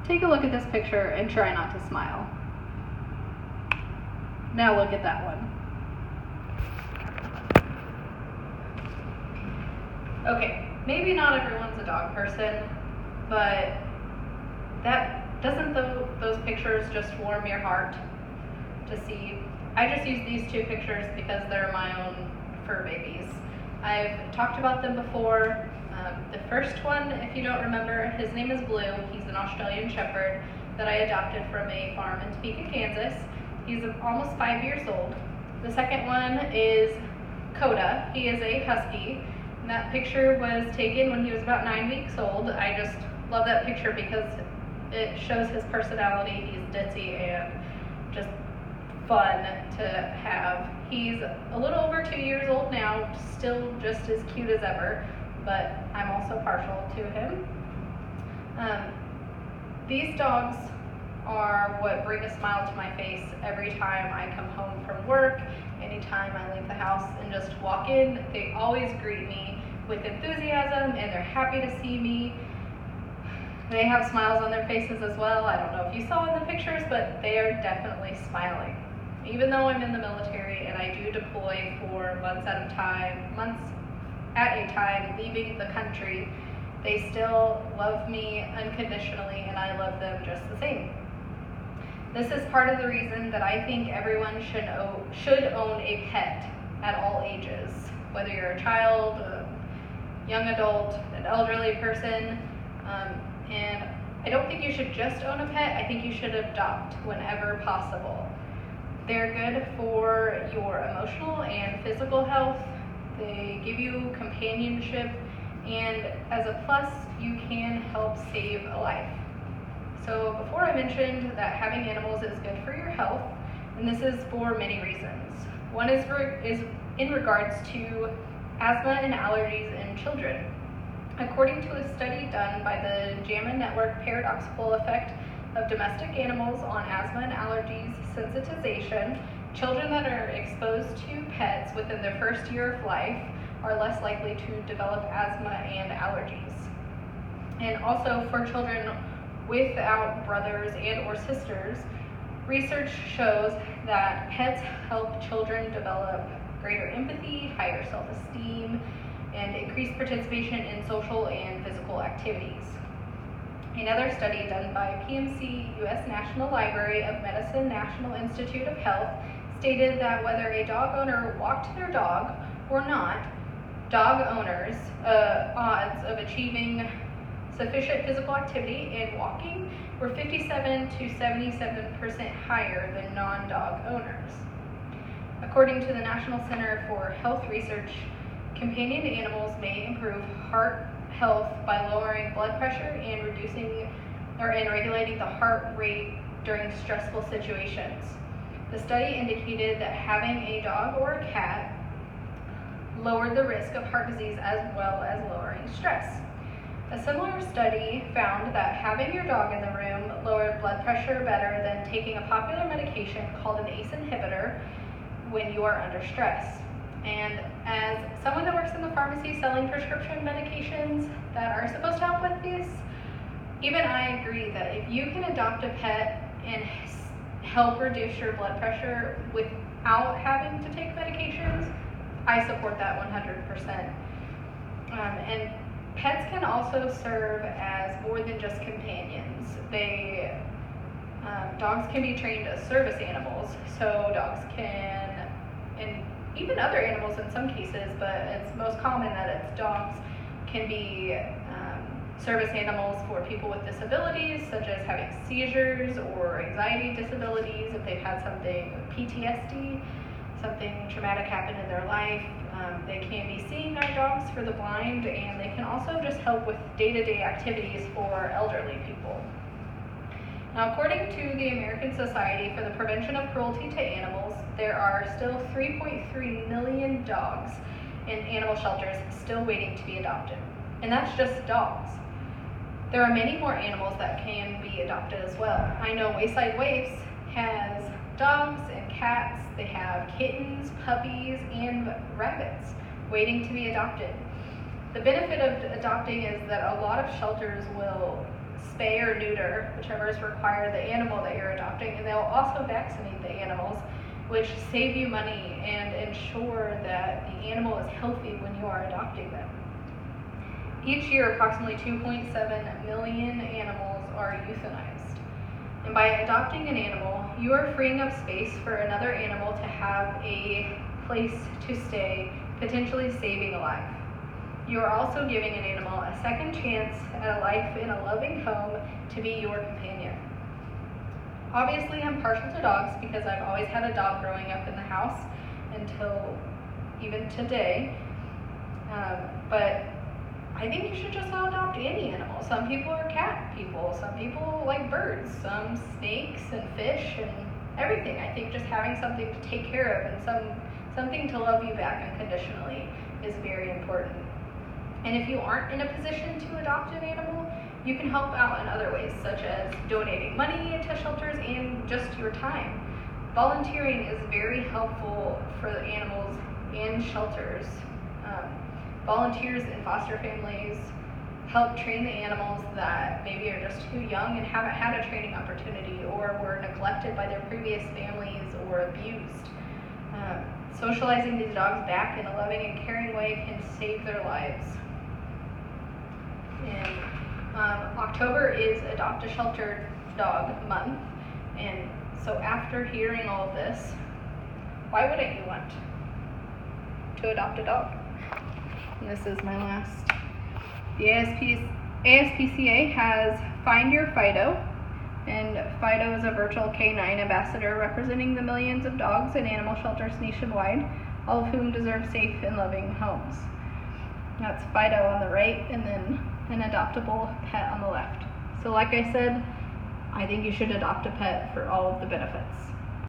Take a look at this picture and try not to smile. Now look at that one. Okay, maybe not everyone's a dog person, but doesn't those pictures just warm your heart to see? I just use these two pictures because they're my own fur babies. I've talked about them before. The first one, if you don't remember, his name is Blue. He's an Australian Shepherd that I adopted from a farm in Topeka, Kansas. He's almost 5 years old. The second one is Coda. He is a Husky. And that picture was taken when he was about 9 weeks old. I just love that picture because it shows his personality. He's ditzy and just fun to have. He's a little over 2 years old now, still just as cute as ever, but I'm also partial to him. These dogs are what bring a smile to my face every time I come home from work, anytime I leave the house and just walk in. They always greet me with enthusiasm and they're happy to see me. They have smiles on their faces as well. I don't know if you saw in the pictures, but they are definitely smiling. Even though I'm in the military and I do deploy for months at a time, leaving the country, they still love me unconditionally and I love them just the same. This is part of the reason that I think everyone should own a pet at all ages, whether you're a child, a young adult, an elderly person, and I don't think you should just own a pet. I think you should adopt whenever possible. They're good for your emotional and physical health. They give you companionship, and as a plus, you can help save a life. So before I mentioned that having animals is good for your health, and this is for many reasons. One is in regards to asthma and allergies in children. According to a study done by the JAMA Network Paradoxical Effect of Domestic Animals on Asthma and Allergies Sensitization, children that are exposed to pets within their first year of life are less likely to develop asthma and allergies. And also for children without brothers and or sisters, research shows that pets help children develop greater empathy, higher self-esteem, and increased participation in social and physical activities. Another study done by PMC U.S. National Library of Medicine National Institute of Health stated that whether a dog owner walked their dog or not, dog owners' odds of achieving sufficient physical activity and walking were 57 to 77% higher than non-dog owners. According to the National Center for Health Research, companion animals may improve heart health by lowering blood pressure and regulating the heart rate during stressful situations. The study indicated that having a dog or a cat lowered the risk of heart disease as well as lowering stress. A similar study found that having your dog in the room lowered blood pressure better than taking a popular medication called an ACE inhibitor when you are under stress. And as someone that works in the pharmacy selling prescription medications that are supposed to help with this, even I agree that if you can adopt a pet and help reduce your blood pressure without having to take medications, I support that 100%. And pets can also serve as more than just companions. Dogs can be trained as service animals, so dogs can, and even other animals in some cases, but it's most common that it's dogs, can be service animals for people with disabilities, such as having seizures or anxiety disabilities, if they've had something, PTSD, something traumatic happened in their life. They can be seeing guide dogs for the blind, and they can also just help with day-to-day activities for elderly people. Now, according to the American Society for the Prevention of Cruelty to Animals, there are still 3.3 million dogs in animal shelters still waiting to be adopted. And that's just dogs. There are many more animals that can be adopted as well. I know Wayside Waifs has dogs and cats. They have kittens, puppies, and rabbits waiting to be adopted. The benefit of adopting is that a lot of shelters will spay or neuter, whichever is required, the animal that you're adopting, and they'll also vaccinate the animals, which save you money and ensure that the animal is healthy when you are adopting them. Each year, approximately 2.7 million animals are euthanized. And by adopting an animal, you are freeing up space for another animal to have a place to stay, potentially saving a life. You are also giving an animal a second chance at a life in a loving home to be your companion. Obviously, I'm partial to dogs because I've always had a dog growing up in the house until even today. But I think you should just adopt any animal. Some people are cat people, some people like birds, some snakes and fish and everything. I think just having something to take care of and something to love you back unconditionally is very important. And if you aren't in a position to adopt an animal, you can help out in other ways, such as donating money to shelters and just your time. Volunteering is very helpful for the animals and shelters. Volunteers in foster families help train the animals that maybe are just too young and haven't had a training opportunity or were neglected by their previous families or abused. Socializing these dogs back in a loving and caring way can save their lives. And October is Adopt a Shelter Dog Month, and so after hearing all of this, why wouldn't you want to adopt a dog? And this is my last. The ASPCA has Find Your Fido, and Fido is a virtual canine ambassador representing the millions of dogs in animal shelters nationwide, all of whom deserve safe and loving homes. That's Fido on the right, and then an adoptable pet on the left. So like I said, I think you should adopt a pet for all of the benefits.